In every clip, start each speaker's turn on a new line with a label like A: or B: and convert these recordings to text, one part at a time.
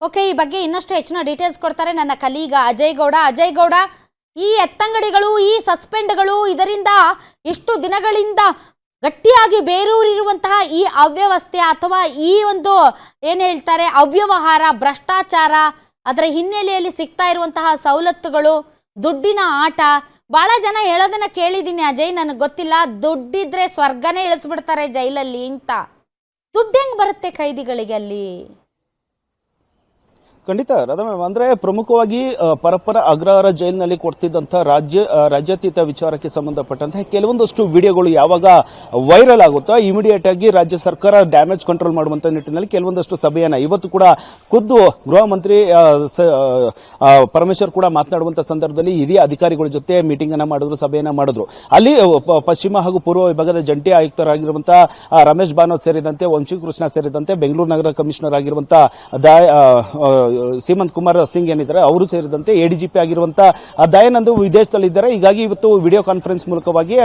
A: Okay, ಈ ಬಗ್ಗೆ ಇನ್ನಷ್ಟು ಹೆಚ್ಚಿನ ಡೀಟೇಲ್ಸ್ ಕೊಡ್ತಾರೆ ನನ್ನ ಕಲೀಗ ಅಜಯ್ ಗೌಡ. ಅಜಯ್ ಗೌಡ, ಈ ಎತ್ತಂಗಡಿಗಳು, ಈ ಸಸ್ಪೆಂಡ್ಗಳು, ಇದರಿಂದ ಎಷ್ಟು ದಿನಗಳಿಂದ ಗಟ್ಟಿಯಾಗಿ ಬೇರೂರಿರುವಂತಹ ಈ ಅವ್ಯವಸ್ಥೆ ಅಥವಾ ಈ ಒಂದು ಏನು ಹೇಳ್ತಾರೆ ಅವ್ಯವಹಾರ, ಭ್ರಷ್ಟಾಚಾರ, ಅದರ ಹಿನ್ನೆಲೆಯಲ್ಲಿ ಸಿಗ್ತಾ ಇರುವಂತಹ ಸವಲತ್ತುಗಳು, ದುಡ್ಡಿನ ಆಟ, ಬಹಳ ಜನ ಹೇಳೋದನ್ನ ಕೇಳಿದ್ದೀನಿ ಅಜಯ್. ನನಗೆ ಗೊತ್ತಿಲ್ಲ, ದುಡ್ಡಿದ್ರೆ ಸ್ವರ್ಗನೇ ಇಳಿಸ್ಬಿಡ್ತಾರೆ ಜೈಲಲ್ಲಿ ಅಂತ. ದುಡ್ಡು ಹೆಂಗ್ ಬರುತ್ತೆ ಕೈದಿಗಳಿಗೆ ಅಲ್ಲಿ?
B: ಖಂಡಿತ ರಾಧಾ ಮ್ಯಾಮ್, ಅಂದ್ರೆ ಪ್ರಮುಖವಾಗಿ ಪರಪ್ಪನ ಅಗ್ರಹಾರ ಜೈಲಿನಲ್ಲಿ ಕೊಡ್ತಿದ್ದಂತ ರಾಜ್ಯಾತೀತ ವಿಚಾರಕ್ಕೆ ಸಂಬಂಧಪಟ್ಟಂತೆ ಕೆಲವೊಂದಷ್ಟು ವಿಡಿಯೋಗಳು ಯಾವಾಗ ವೈರಲ್ ಆಗುತ್ತೋ ಇಮಿಡಿಯೇಟ್ ಆಗಿ ರಾಜ್ಯ ಸರ್ಕಾರ ಡ್ಯಾಮೇಜ್ ಕಂಟ್ರೋಲ್ ಮಾಡುವಂತ ನಿಟ್ಟಿನಲ್ಲಿ ಕೆಲವೊಂದಷ್ಟು ಸಭೆಯನ್ನ ಇವತ್ತು ಕೂಡ ಖುದ್ದು ಗೃಹ ಮಂತ್ರಿ ಪರಮೇಶ್ವರ್ ಕೂಡ ಮಾತನಾಡುವಂತ ಸಂದರ್ಭದಲ್ಲಿ ಹಿರಿಯ ಅಧಿಕಾರಿಗಳ ಜೊತೆ ಮೀಟಿಂಗ್ ಅನ್ನ ಮಾಡಿದ್ರು, ಸಭೆಯನ್ನ ಮಾಡಿದ್ರು. ಅಲ್ಲಿ ಪಶ್ಚಿಮ ಹಾಗೂ ಪೂರ್ವ ವಿಭಾಗದ ಜಂಟಿ ಆಯುಕ್ತರಾಗಿರುವಂತಹ ರಮೇಶ್ ಬಾನೋ ಸೇರಿದಂತೆ, ವಂಶೀಕೃಷ್ಣ ಸೇರಿದಂತೆ, ಬೆಂಗಳೂರು ನಗರ ಕಮಿಷನರ್ ಆಗಿರುವಂತಹ ಸೀಮಂತ್ ಕುಮಾರ್ ಸಿಂಗ್ ಏನಿದ್ದಾರೆ ಅವರು ಸೇರಿದಂತೆ ಎಡಿಜಿಪಿ ಆಗಿರುವಂತಹ ದಯಾನಂದ್ ವಿದೇಶದಲ್ಲಿದ್ದಾರೆ. ಹೀಗಾಗಿ ಇವತ್ತು ವಿಡಿಯೋ ಕಾನ್ಫರೆನ್ಸ್ ಮೂಲಕವಾಗಿ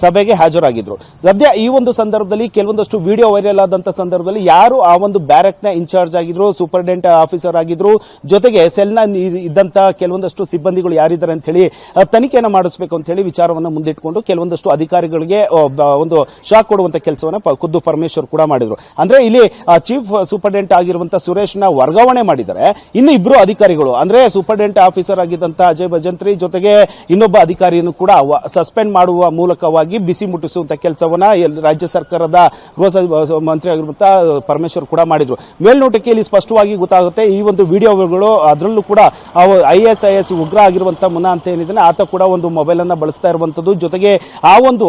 B: ಸಭೆಗೆ ಹಾಜರಾಗಿದ್ರು. ಸದ್ಯ ಈ ಒಂದು ಸಂದರ್ಭದಲ್ಲಿ ಕೆಲವೊಂದಷ್ಟು ವಿಡಿಯೋ ವೈರಲ್ ಆದಂತ ಸಂದರ್ಭದಲ್ಲಿ ಯಾರು ಆ ಒಂದು ಬ್ಯಾರಕ್ ನ ಇನ್ಚಾರ್ಜ್ ಆಗಿದ್ರು, ಸೂಪರಿಂಟೆಂಡೆಂಟ್ ಆಫೀಸರ್ ಆಗಿದ್ರು, ಜೊತೆಗೆ ಸೆಲ್ ನ ಇದ್ದಂತ ಕೆಲವೊಂದಷ್ಟು ಸಿಬ್ಬಂದಿಗಳು ಯಾರಿದ್ದಾರೆ ಅಂತ ಹೇಳಿ ತನಿಖೆಯನ್ನು ಮಾಡಿಸಬೇಕು ಅಂತ ಹೇಳಿ ವಿಚಾರವನ್ನು ಮುಂದಿಟ್ಟುಕೊಂಡು ಕೆಲವೊಂದಷ್ಟು ಅಧಿಕಾರಿಗಳಿಗೆ ಒಂದು ಶಾಕ್ ಕೊಡುವಂತ ಕೆಲಸವನ್ನ ಖುದ್ದು ಪರಮೇಶ್ವರ್ ಕೂಡ ಮಾಡಿದ್ರು. ಅಂದ್ರೆ ಇಲ್ಲಿ ಚೀಫ್ ಸೂಪರಿಂಟೆಂಡೆಂಟ್ ಆಗಿರುವಂತಹ ಸುರೇಶ್ ನ ವರ್ಗಾವಣೆ ಮಾಡಿದ್ದಾರೆ. ಇನ್ನು ಇಬ್ರು ಅಧಿಕಾರಿಗಳು ಅಂದ್ರೆ ಸೂಪರಿಂಟೆಂಡೆಂಟ್ ಆಫೀಸರ್ ಆಗಿದ್ದಂತ ಅಜಯ್ ಭಜಂತ್ರಿ ಜೊತೆಗೆ ಇನ್ನೊಬ್ಬ ಅಧಿಕಾರಿಯನ್ನು ಕೂಡ ಸಸ್ಪೆಂಡ್ ಮಾಡುವ ಮೂಲಕವಾಗಿ ಬಿಸಿ ಮುಟ್ಟಿಸುವಂತ ಕೆಲಸವನ್ನ ರಾಜ್ಯ ಸರ್ಕಾರದ ಗೃಹ ಮಂತ್ರಿ ಆಗಿರುವಂತಹ ಪರಮೇಶ್ವರ್ ಕೂಡ ಮಾಡಿದ್ರು. ಮೇಲ್ನೋಟಕ್ಕೆ ಇಲ್ಲಿ ಸ್ಪಷ್ಟವಾಗಿ ಗೊತ್ತಾಗುತ್ತೆ ಈ ಒಂದು ವಿಡಿಯೋಗಳು. ಅದರಲ್ಲೂ ಕೂಡ ISIS ಉಗ್ರ ಆಗಿರುವಂತಹ ಮುನಾ ಅಂತ ಏನಿದ್ದಾನೆ ಆತ ಕೂಡ ಒಂದು ಮೊಬೈಲ್ ಅನ್ನ ಬಳಸ್ತಾ ಇರುವಂತದ್ದು. ಜೊತೆಗೆ ಆ ಒಂದು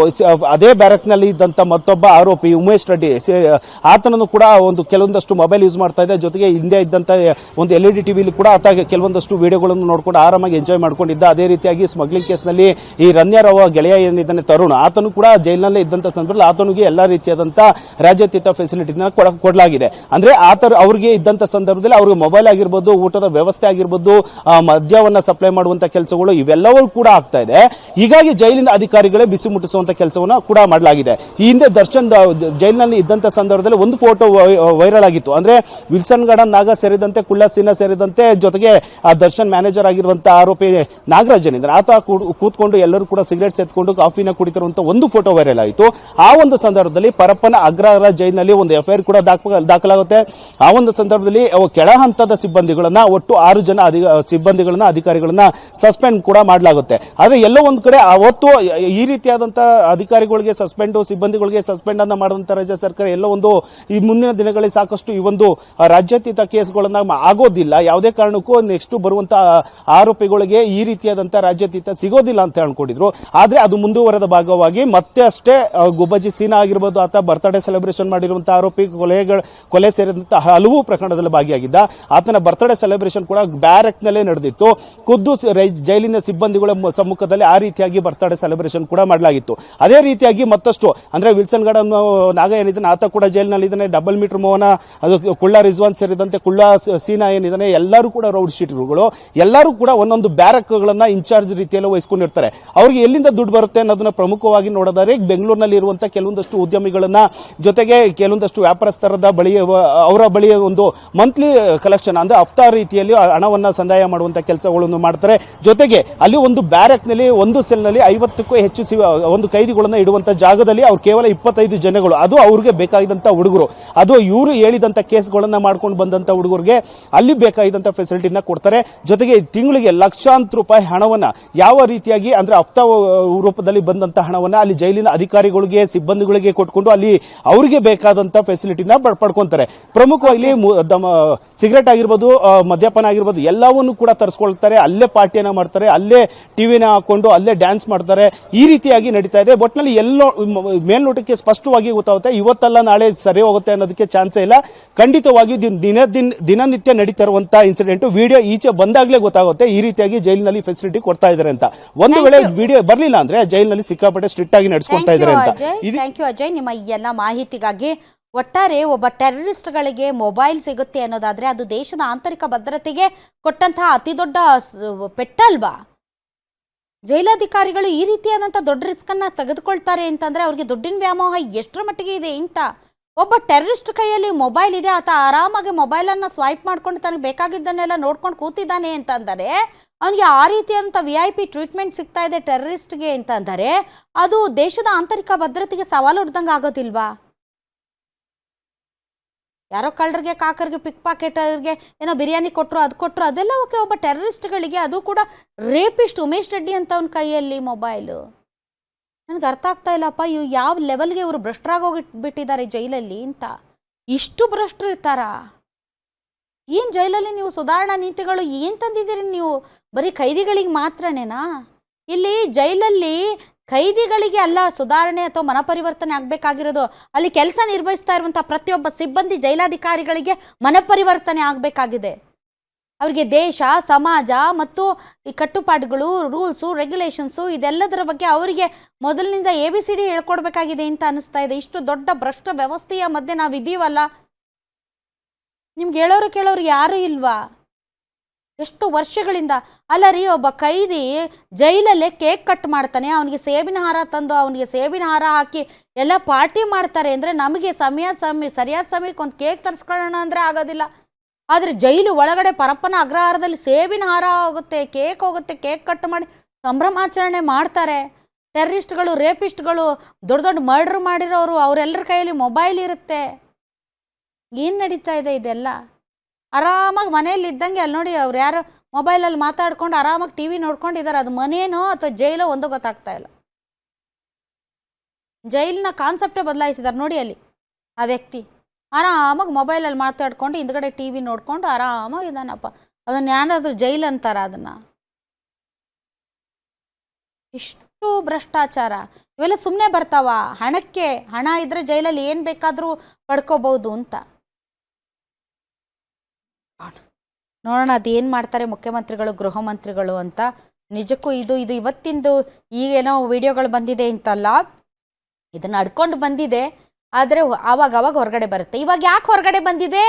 B: ಅದೇ ಬ್ಯಾರಕ್ ನಲ್ಲಿ ಇದ್ದಂತ ಮತ್ತೊಬ್ಬ ಆರೋಪಿ ಉಮೇಶ್ ರೆಡ್ಡಿ ಆತನನ್ನು ಕೂಡ ಒಂದು ಕೆಲವೊಂದಷ್ಟು ಮೊಬೈಲ್ ಯೂಸ್ ಮಾಡ್ತಾ ಇದೆ. ಜೊತೆಗೆ ಹಿಂದೆ ಇದ್ದಂತ ಒಂದು LED ಟಿವಿಲಿ ಕೂಡ ಆತ ಕೆಲವೊಂದಷ್ಟು ವಿಡಿಯೋಗಳನ್ನು ನೋಡ್ಕೊಂಡು ಆರಾಮಾಗಿ ಎಂಜಾಯ್ ಮಾಡ್ಕೊಂಡಿದ್ದ. ಅದೇ ರೀತಿಯಾಗಿ ಸ್ಮಗ್ಲಿಂಗ್ ಕೇಸ್ನಲ್ಲಿ ಈ ರನ್ಯರವ ಗೆಳೆಯ ಏನಿದ್ದಾನೆ ತರುಣ್, ಆತನು ಕೂಡ ಜೈಲಿನಲ್ಲೇ ಇದ್ದಂತ ಸಂದರ್ಭದಲ್ಲಿ ಆತನಿಗೆ ಎಲ್ಲಾ ರೀತಿಯಾದಂತ ರಾಜ್ಯಾತೀತ ಫೆಸಿಲಿಟಿನ ಕೊಡಲಾಗಿದೆ. ಅಂದ್ರೆ ಅವ್ರಿಗೆ ಇದ್ದಂತ ಸಂದರ್ಭದಲ್ಲಿ ಅವ್ರಿಗೆ ಮೊಬೈಲ್ ಆಗಿರ್ಬೋದು, ಊಟದ ವ್ಯವಸ್ಥೆ ಆಗಿರ್ಬೋದು, ಮದ್ಯವನ್ನ ಸಪ್ಲೈ ಮಾಡುವಂತ ಕೆಲಸಗಳು ಇವೆಲ್ಲವೂ ಕೂಡ ಆಗ್ತಾ ಇದೆ. ಹೀಗಾಗಿ ಜೈಲಿನ ಅಧಿಕಾರಿಗಳೇ ಬಿಸಿ ಮುಟ್ಟಿಸುವಂತ ಕೆಲಸವನ್ನ ಕೂಡ ಮಾಡಲಾಗಿದೆ. ಈ ಹಿಂದೆ ದರ್ಶನ್ ಜೈಲಿನಲ್ಲಿ ಇದ್ದಂತ ಸಂದರ್ಭದಲ್ಲಿ ಒಂದು ಫೋಟೋ ವೈರಲ್ ಆಗಿತ್ತು. ಅಂದ್ರೆ ವಿಲ್ಸನ್ ಗಾರ್ಡನ್ ನಾಗ ಸೇರಿದಂತೆ, ಕುಳ್ಳ ಸೀನಾ ಸೇರಿದಂತೆ, ಜೊತೆಗೆ ಆ ದರ್ಶನ್ ಮ್ಯಾನೇಜರ್ ಆಗಿರುವಂತಹ ಆರೋಪಿ ನಾಗರಾಜ್ ಏನಿದ್ದಾರೆ ಆತ ಕೂತ್ಕೊಂಡು ಎಲ್ಲರೂ ಕೂಡ ಸಿಗರೇಟ್ ಎತ್ಕೊಂಡು ಕಾಫಿನ ಕುಡಿತಿರುವಂತ ಒಂದು ಫೋಟೋ ವೈರಲ್ ಆಯಿತು. ಆ ಒಂದು ಸಂದರ್ಭದಲ್ಲಿ ಪರಪ್ಪನ ಅಗ್ರಹಾರ ಜೈಲಿನಲ್ಲಿ ಒಂದು FIR ಕೂಡ ದಾಖಲಾಗುತ್ತೆ. ಆ ಒಂದು ಸಂದರ್ಭದಲ್ಲಿ ಕೆಳ ಹಂತದ ಸಿಬ್ಬಂದಿಗಳನ್ನ ಒಟ್ಟು 6 ಜನ ಸಿಬ್ಬಂದಿಗಳನ್ನ ಅಧಿಕಾರಿಗಳನ್ನ ಸಸ್ಪೆಂಡ್ ಕೂಡ ಮಾಡಲಾಗುತ್ತೆ. ಆದ್ರೆ ಎಲ್ಲೋ ಒಂದ್ ಕಡೆ ಅವತ್ತು ಈ ರೀತಿಯಾದಂತಹ ಅಧಿಕಾರಿಗಳಿಗೆ ಸಸ್ಪೆಂಡ್, ಸಿಬ್ಬಂದಿಗಳಿಗೆ ಸಸ್ಪೆಂಡ್ ಅನ್ನ ಮಾಡಿದಂತ ರಾಜ್ಯ ಸರ್ಕಾರ ಎಲ್ಲೋ ಒಂದು ಈ ಮುಂದಿನ ದಿನಗಳಲ್ಲಿ ಸಾಕಷ್ಟು ಈ ಒಂದು ರಾಜ್ಯಾತೀತ ಕೇಸ್ಗಳನ್ನ ಆಗೋದಿಲ್ಲ, ಯಾವುದೇ ಕಾರಣಕ್ಕೂ ನೆಕ್ಸ್ಟ್ ಬರುವಂತಹ ಆರೋಪಿಗಳಿಗೆ ಈ ರೀತಿಯಾದಂತಹ ರಾಜ್ಯಾತೀತ ಸಿಗೋದಿಲ್ಲ ಅಂತ ಅನ್ಕೊಂಡಿದ್ರು. ಆದ್ರೆ ಅದು ಮುಂದುವರೆದ ಭಾಗವಾಗಿ ಮತ್ತೆ ಅಷ್ಟೇ ಗುಬ್ಬಜ್ಜಿ ಸೀನಾ ಆಗಿರ್ಬೋದು, ಆತ ಬರ್ತ್ಡೇ ಸೆಲೆಬ್ರೇಷನ್ ಮಾಡಿರುವಂತಹ ಆರೋಪಿ ಕೊಲೆ ಸೇರಿದಂತಹ ಹಲವು ಪ್ರಕರಣದಲ್ಲಿ ಭಾಗಿಯಾಗಿದ್ದ. ಆತನ ಬರ್ತ್ಡೇ ಸೆಲೆಬ್ರೇಷನ್ ಕೂಡ ಬ್ಯಾರಕ್ ನಲ್ಲೇ ನಡೆದಿತ್ತು. ಖುದ್ದು ಜೈಲಿನ ಸಿಬ್ಬಂದಿಗಳ ಸಮ್ಮುಖದಲ್ಲಿ ಆ ರೀತಿಯಾಗಿ ಬರ್ತ್ಡೇ ಸೆಲೆಬ್ರೇಷನ್ ಕೂಡ ಮಾಡಲಾಗಿತ್ತು. ಅದೇ ರೀತಿಯಾಗಿ ಮತ್ತಷ್ಟು ಅಂದ್ರೆ ವಿಲ್ಸನ್ ಗಾರ್ಡನ್ ನಾಗ ಏನಿದ್ದಾನೆ ಆತ ಕೂಡ ಜೈಲಿನಲ್ಲಿ ಇದ್ದಾನೆ. ಡಬಲ್ ಮೀಟರ್ ಮೋಹನ, ಕುಳ್ಳ ರಿಜ್ವಾನ್ ಸೇರಿದಂತೆ ಕುಳ್ಳ ಸೀನಾ ಏನಿದ್ದಾನೆ ಎಲ್ಲರೂ ಕೂಡ ರೌಡ್ ಶೀಟರ್ಗಳು, ಎಲ್ಲರೂ ಕೂಡ ಒಂದೊಂದು ಬ್ಯಾರಕ್ ಗಳನ್ನ ಇನ್ಚಾರ್ಜ್ ರೀತಿಯಲ್ಲಿ ವಹಿಸಿಕೊಂಡಿರ್ತಾರೆ. ಅವ್ರಿಗೆ ಎಲ್ಲಿಂದ ದುಡ್ಡು ಬರುತ್ತೆ ಅನ್ನೋದನ್ನ ಪ್ರಮುಖವಾಗಿ ನೋಡೋದಾದ್ರೆ ಬೆಂಗಳೂರಿನಲ್ಲಿ ಇರುವಂತಹ ಕೆಲವೊಂದಷ್ಟು ಉದ್ಯಮಿಗಳನ್ನ, ಜೊತೆಗೆ ಕೆಲವೊಂದಷ್ಟು ವ್ಯಾಪಾರಸ್ಥರದ ಬಳಿ ಅವರ ಬಳಿ ಒಂದು ಮಂತ್ಲಿ ಕಲೆಕ್ಷನ್ ಅಂದ್ರೆ ಹಫ್ತಾ ರೀತಿಯಲ್ಲಿ ಹಣವನ್ನ ಸಂದಾಯ ಮಾಡುವಂತ ಕೆಲಸಗಳನ್ನು ಮಾಡ್ತಾರೆ. ಜೊತೆಗೆ ಅಲ್ಲಿ ಒಂದು ಬ್ಯಾರಕ್ ನಲ್ಲಿ ಒಂದು ಸೆಲ್ ನಲ್ಲಿ 50ಕ್ಕೂ ಹೆಚ್ಚು ಒಂದು ಕೈದಿಗಳನ್ನ ಇಡುವಂತ ಜಾಗದಲ್ಲಿ ಅವ್ರು ಕೇವಲ 25 ಜನಗಳು, ಅದು ಅವ್ರಿಗೆ ಬೇಕಾಗಿದ್ದಂತ ಹುಡುಗರು, ಅದು ಇವರು ಹೇಳಿದಂತ ಕೇಸ್ಗಳನ್ನ ಮಾಡ್ಕೊಂಡು ಬಂದಂತ ಹುಡುಗರಿಗೆ ಅಲ್ಲಿ ಬೇಕಾಗಿದ್ದಂತ ಫೆಸಿಲಿಟಿನ ಕೊಡ್ತಾರೆ. ಜೊತೆಗೆ ತಿಂಗಳಿಗೆ ಲಕ್ಷಾಂತರ ರೂಪಾಯಿ ಹಣವನ್ನ ಯಾವ ರೀತಿಯಾಗಿ ಅಂದ್ರೆ ಹಫ್ತಾ ರೂಪದಲ್ಲಿ ಬಂದಂತ ಹಣವನ್ನ ಅಲ್ಲಿ ಜೈಲಿನ ಅಧಿಕಾರಿಗಳಿಗೆ, ಸಿಬ್ಬಂದಿಗಳಿಗೆ ಕೊಟ್ಕೊಂಡು ಅಲ್ಲಿ ಅವರಿಗೆ ಬೇಕಾದಂತ ಫೆಸಿಲಿಟಿನ ಪಡ್ಕೊಂತಾರೆ. ಪ್ರಮುಖವಾಗಿ ಸಿಗರೇಟ್ ಆಗಿರ್ಬೋದು, ಮದ್ಯಪಾನ ಆಗಿರ್ಬೋದು ಎಲ್ಲವನ್ನೂ ಕೂಡ ತರಿಸ್ಕೊಳ್ತಾರೆ. ಅಲ್ಲೇ ಪಾರ್ಟಿಯನ್ನ ಮಾಡ್ತಾರೆ, ಅಲ್ಲೇ ಟಿವಿನ ಹಾಕೊಂಡು ಅಲ್ಲೇ ಡ್ಯಾನ್ಸ್ ಮಾಡ್ತಾರೆ. ಈ ರೀತಿಯಾಗಿ ನಡೀತಾ ಇದೆ. ಒಟ್ಟಿನಲ್ಲಿ ಎಲ್ಲೋ ಮೇಲ್ನೋಟಕ್ಕೆ ಸ್ಪಷ್ಟವಾಗಿ ಗೊತ್ತಾಗುತ್ತೆ, ಇವತ್ತಲ್ಲ ನಾಳೆ ಸರಿ ಹೋಗುತ್ತೆ ಅನ್ನೋದಕ್ಕೆ ಚಾನ್ಸೇ ಇಲ್ಲ. ಖಂಡಿತವಾಗಿ ದಿನನಿತ್ಯ ನಡೀತಾ ಇರುವಂತಹ ಇನ್ಸಿಡೆಂಟ್ ವಿಡಿಯೋ ಈಚೆ ಬಂದಾಗಲೇ ಗೊತ್ತಾಗುತ್ತೆ ಈ ರೀತಿಯಾಗಿ ಜೈಲಿನಲ್ಲಿ ಫೆಸಿಲಿಟಿ ಕೊಡ್ತಾ ಇದ್ದಾರೆ ಅಂತ. ಒಂದು ವೇಳೆ ವಿಡಿಯೋ ಬರಲಿಲ್ಲ ಅಂದ್ರೆ ಜೈಲಿನಲ್ಲಿ ಸಿಕ್ಕಾಪಟ್ಟೆ ಸ್ಟ್ರಿಕ್ಟ್ ಆಗಿ ನಡೆಸ್ಕೊಳ್ತಾ ಇದ್ದಾರೆ ಅಂತ.
A: ಥ್ಯಾಂಕ್ ಯು ಅಜಯ್, ನಿಮ್ಮ ಈ ಎಲ್ಲ ಮಾಹಿತಿಗಾಗಿ. ಒಟ್ಟಾರೆ ಒಬ್ಬ ಟೆರರಿಸ್ಟ್ಗಳಿಗೆ ಮೊಬೈಲ್ ಸಿಗುತ್ತೆ ಅನ್ನೋದಾದ್ರೆ ಅದು ದೇಶದ ಆಂತರಿಕ ಭದ್ರತೆಗೆ ಕೊಟ್ಟಂತಹ ಅತಿ ದೊಡ್ಡ ಪೆಟ್ಟಲ್ವಾ? ಜೈಲಾಧಿಕಾರಿಗಳು ಈ ರೀತಿಯಾದಂಥ ದೊಡ್ಡ ರಿಸ್ಕ್ ಅನ್ನ ತೆಗೆದುಕೊಳ್ತಾರೆ ಅಂತಂದ್ರೆ ಅವ್ರಿಗೆ ದುಡ್ಡಿನ ವ್ಯಾಮೋಹ ಎಷ್ಟರ ಮಟ್ಟಿಗೆ ಇದೆ ಅಂತ ಒಬ್ಬ ಟೆರರಿಸ್ಟ್ ಕೈಯಲ್ಲಿ ಮೊಬೈಲ್ ಇದೆ, ಆತ ಆರಾಮಾಗಿ ಮೊಬೈಲನ್ನು ಸ್ವೈಪ್ ಮಾಡ್ಕೊಂಡು ತನಗೆ ಬೇಕಾಗಿದ್ದನ್ನೆಲ್ಲ ನೋಡ್ಕೊಂಡು ಕೂತಿದ್ದಾನೆ ಅಂತಂದರೆ, ಅವನಿಗೆ ಆ ರೀತಿಯಾದಂಥ VIP ಟ್ರೀಟ್ಮೆಂಟ್ ಸಿಗ್ತಾ ಇದೆ ಟೆರರಿಸ್ಟ್ಗೆ ಅಂತಂದರೆ, ಅದು ದೇಶದ ಆಂತರಿಕ ಭದ್ರತೆಗೆ ಸವಾಲು ಹೊಡೆದಂಗೆ ಆಗೋದಿಲ್ವಾ? ಯಾರೋ ಕಳ್ಳರಿಗೆ, ಕಾಕರಿಗೆ, ಪಿಕ್ ಪಾಕೆಟರ್ಗೆ ಏನೋ ಬಿರಿಯಾನಿ ಕೊಟ್ಟರು, ಅದು ಕೊಟ್ಟರು, ಅದೆಲ್ಲ ಓಕೆ. ಒಬ್ಬ ಟೆರರಿಸ್ಟ್ಗಳಿಗೆ, ಅದು ಕೂಡ ರೇಪಿಸ್ಟ್ ಉಮೇಶ್ ರೆಡ್ಡಿ ಅಂತ ಅವನ ಕೈಯಲ್ಲಿ ಮೊಬೈಲು. ನನಗೆ ಅರ್ಥ ಆಗ್ತಾ ಇಲ್ಲಪ್ಪ, ಇವು ಯಾವ ಲೆವೆಲ್ಗೆ ಇವರು ಭ್ರಷ್ಟರಾಗೋಗಿಬಿಟ್ಟಿದ್ದಾರೆ ಜೈಲಲ್ಲಿ ಅಂತ. ಇಷ್ಟು ಭ್ರಷ್ಟರು ಇರ್ತಾರಾ? ಏನು ಜೈಲಲ್ಲಿ ನೀವು ಸುಧಾರಣಾ ನೀತಿಗಳು ಏನು ತಂದಿದ್ದೀರಿ ನೀವು? ಬರೀ ಖೈದಿಗಳಿಗೆ ಮಾತ್ರನೇನಾ? ಇಲ್ಲಿ ಜೈಲಲ್ಲಿ ಖೈದಿಗಳಿಗೆ ಅಲ್ಲ ಸುಧಾರಣೆ ಅಥವಾ ಮನಪರಿವರ್ತನೆ ಆಗಬೇಕಾಗಿರೋದು, ಅಲ್ಲಿ ಕೆಲಸ ನಿರ್ವಹಿಸ್ತಾ ಇರುವಂಥ ಪ್ರತಿಯೊಬ್ಬ ಸಿಬ್ಬಂದಿ ಜೈಲಾಧಿಕಾರಿಗಳಿಗೆ ಮನಪರಿವರ್ತನೆ ಆಗಬೇಕಾಗಿದೆ. ಅವರಿಗೆ ದೇಶ, ಸಮಾಜ ಮತ್ತು ಈ ಕಟ್ಟುಪಾಡುಗಳು, ರೂಲ್ಸು, ರೆಗ್ಯುಲೇಷನ್ಸು ಇದೆಲ್ಲದರ ಬಗ್ಗೆ ಅವರಿಗೆ ಮೊದಲಿನಿಂದ ABCD ಹೇಳ್ಕೊಡ್ಬೇಕಾಗಿದೆ ಅಂತ ಅನಿಸ್ತಾ ಇದೆ. ಇಷ್ಟು ದೊಡ್ಡ ಭ್ರಷ್ಟ ವ್ಯವಸ್ಥೆಯ ಮಧ್ಯೆ ನಾವು ಇದ್ದೀವಲ್ಲ, ನಿಮ್ಗೆ ಹೇಳೋರು ಕೇಳೋರು ಯಾರೂ ಇಲ್ವಾ? ಎಷ್ಟು ವರ್ಷಗಳಿಂದ ಅಲ್ಲ ರೀ, ಒಬ್ಬ ಖೈದಿ ಜೈಲಲ್ಲೇ ಕೇಕ್ ಕಟ್ ಮಾಡ್ತಾನೆ, ಅವನಿಗೆ ಸೇಬಿನ ಹಾರ ತಂದು ಅವನಿಗೆ ಸೇಬಿನ ಹಾರ ಹಾಕಿ ಎಲ್ಲ ಪಾರ್ಟಿ ಮಾಡ್ತಾರೆ ಅಂದರೆ, ನಮಗೆ ಸರಿಯಾದ ಸಮಯಕ್ಕೆ ಒಂದು ಕೇಕ್ ತರಿಸ್ಕೊಳ್ಳೋಣ ಅಂದರೆ ಆಗೋದಿಲ್ಲ. ಆದರೆ ಜೈಲು ಒಳಗಡೆ ಪರಪ್ಪನ ಅಗ್ರಹಾರದಲ್ಲಿ ಸೇಬಿನ ಹಾರ ಹೋಗುತ್ತೆ, ಕೇಕ್ ಕಟ್ ಮಾಡಿ ಸಂಭ್ರಮಾಚರಣೆ ಮಾಡ್ತಾರೆ. ಟೆರರಿಸ್ಟ್ಗಳು, ರೇಪಿಸ್ಟ್ಗಳು, ದೊಡ್ಡ ದೊಡ್ಡ ಮರ್ಡರ್ ಮಾಡಿರೋರು, ಅವರೆಲ್ಲರ ಕೈಯಲ್ಲಿ ಮೊಬೈಲ್ ಇರುತ್ತೆ. ಏನು ನಡೀತಾ ಇದೆ ಇದೆಲ್ಲ? ಆರಾಮಾಗಿ ಮನೆಯಲ್ಲಿ ಇದ್ದಂಗೆ ಅಲ್ಲಿ ನೋಡಿ, ಅವ್ರು ಯಾರೋ ಮೊಬೈಲಲ್ಲಿ ಮಾತಾಡ್ಕೊಂಡು ಆರಾಮಾಗಿ TV ನೋಡ್ಕೊಂಡಿದ್ದಾರೆ. ಅದು ಮನೇನೋ ಅಥವಾ ಜೈಲೋ ಒಂದು ಗೊತ್ತಾಗ್ತಾ ಇಲ್ಲ. ಜೈಲಿನ ಕಾನ್ಸೆಪ್ಟೇ ಬದಲಾಯಿಸಿದ್ದಾರೆ ನೋಡಿ. ಅಲ್ಲಿ ಆ ವ್ಯಕ್ತಿ ಆರಾಮಾಗಿ ಮೊಬೈಲಲ್ಲಿ ಮಾತಾಡ್ಕೊಂಡು ಹಿಂದ್ಗಡೆ TV ನೋಡ್ಕೊಂಡು ಆರಾಮಾಗಿ ಇದ್ದಾನಪ್ಪ. ಅದನ್ನು ಯಾರಾದರೂ ಜೈಲು ಅಂತಾರ? ಅದನ್ನು ಇಷ್ಟು ಭ್ರಷ್ಟಾಚಾರ ಇವೆಲ್ಲ ಸುಮ್ಮನೆ ಬರ್ತಾವ? ಹಣಕ್ಕೆ ಹಣ ಇದ್ದರೆ ಜೈಲಲ್ಲಿ ಏನು ಬೇಕಾದರೂ ಪಡ್ಕೋಬಹುದು ಅಂತ. ನೋಡೋಣ ಅದೇನು ಮಾಡ್ತಾರೆ ಮುಖ್ಯಮಂತ್ರಿಗಳು, ಗೃಹ ಮಂತ್ರಿಗಳು ಅಂತ. ನಿಜಕ್ಕೂ ಇದು ಇವತ್ತಿಂದು ಈಗೇನೋ ವಿಡಿಯೋಗಳು ಬಂದಿದೆ ಅಂತಲ್ಲ, ಇದನ್ನು ಅಡ್ಕೊಂಡು ಬಂದಿದೆ. ಆದರೆ ಆವಾಗ ಹೊರಗಡೆ ಬರುತ್ತೆ. ಇವಾಗ ಯಾಕೆ ಹೊರಗಡೆ ಬಂದಿದೆ?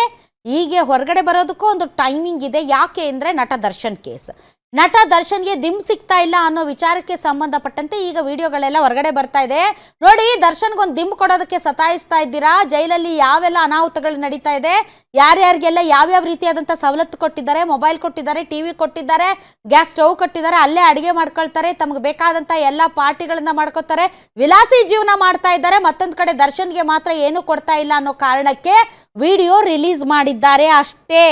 A: ಹೀಗೆ ಹೊರಗಡೆ ಬರೋದಕ್ಕೂ ಒಂದು ಟೈಮಿಂಗ್ ಇದೆ. ಯಾಕೆ ಅಂದರೆ ನಟ ದರ್ಶನ್ ಕೇಸ್. ನಟ ದರ್ಶನ್ಗೆ ದಿಮ್ ಸಿಗ್ತಾ ಇಲ್ಲ ಅನ್ನೋ ವಿಚಾರಕ್ಕೆ ಸಂಬಂಧಪಟ್ಟಂತೆ ಈಗ ವಿಡಿಯೋಗಳೆಲ್ಲ ಹೊರಗಡೆ ಬರ್ತಾ ಇದೆ. ನೋಡಿ, ದರ್ಶನ್ಗೊಂದು ದಿಮ್ ಕೊಡೋದಕ್ಕೆ ಸತಾಯಿಸ್ತಾ ಇದ್ದೀರಾ. ಜೈಲಲ್ಲಿ ಯಾವೆಲ್ಲ ಅನಾಹುತಗಳು ನಡೀತಾ ಇದೆ, ಯಾರ್ಯಾರಿಗೆಲ್ಲ ಯಾವ್ಯಾವ ರೀತಿಯಾದಂಥ ಸವಲತ್ತು ಕೊಟ್ಟಿದ್ದಾರೆ, ಮೊಬೈಲ್ ಕೊಟ್ಟಿದ್ದಾರೆ, TV ಕೊಟ್ಟಿದ್ದಾರೆ, ಗ್ಯಾಸ್ ಸ್ಟವ್ ಕೊಟ್ಟಿದ್ದಾರೆ, ಅಲ್ಲೇ ಅಡುಗೆ ಮಾಡ್ಕೊಳ್ತಾರೆ, ತಮಗೆ ಬೇಕಾದಂಥ ಎಲ್ಲ ಪಾರ್ಟಿಗಳನ್ನ ಮಾಡ್ಕೊತಾರೆ, ವಿಲಾಸಿ ಜೀವನ ಮಾಡ್ತಾ ಇದ್ದಾರೆ. ಮತ್ತೊಂದು ಕಡೆ ದರ್ಶನ್ಗೆ ಮಾತ್ರ ಏನೂ ಕೊಡ್ತಾ ಇಲ್ಲ ಅನ್ನೋ ಕಾರಣಕ್ಕೆ ವಿಡಿಯೋ ರಿಲೀಸ್ ಮಾಡಿದ್ದಾರೆ ಅಷ್ಟೇ.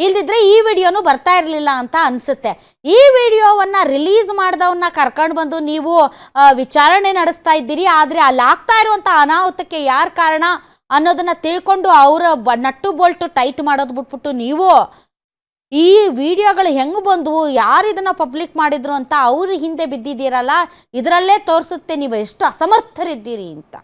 A: ಇಲ್ದಿದ್ರೆ ಈ ವಿಡಿಯೋನು ಬರ್ತಾ ಇರಲಿಲ್ಲ ಅಂತ ಅನಿಸುತ್ತೆ. ಈ ವಿಡಿಯೋವನ್ನು ರಿಲೀಸ್ ಮಾಡಿದವನ್ನ ಕರ್ಕೊಂಡು ಬಂದು ನೀವು ವಿಚಾರಣೆ ನಡೆಸ್ತಾ ಇದ್ದೀರಿ. ಆದರೆ ಅಲ್ಲಿ ಆಗ್ತಾ ಇರುವಂಥ ಅನಾಹುತಕ್ಕೆ ಯಾರು ಕಾರಣ ಅನ್ನೋದನ್ನು ತಿಳ್ಕೊಂಡು ಅವರ ನಟ್ಟು ಬೋಲ್ಟು ಟೈಟ್ ಮಾಡೋದು ಬಿಟ್ಬಿಟ್ಟು ನೀವು ಈ ವಿಡಿಯೋಗಳು ಹೆಂಗೆ ಬಂದವು, ಯಾರು ಇದನ್ನು ಪಬ್ಲಿಕ್ ಮಾಡಿದ್ರು ಅಂತ ಅವ್ರ ಹಿಂದೆ ಬಿದ್ದಿದ್ದೀರಲ್ಲ, ಇದರಲ್ಲೇ ತೋರಿಸುತ್ತೆ ನೀವು ಎಷ್ಟು ಅಸಮರ್ಥರಿದ್ದೀರಿ ಅಂತ.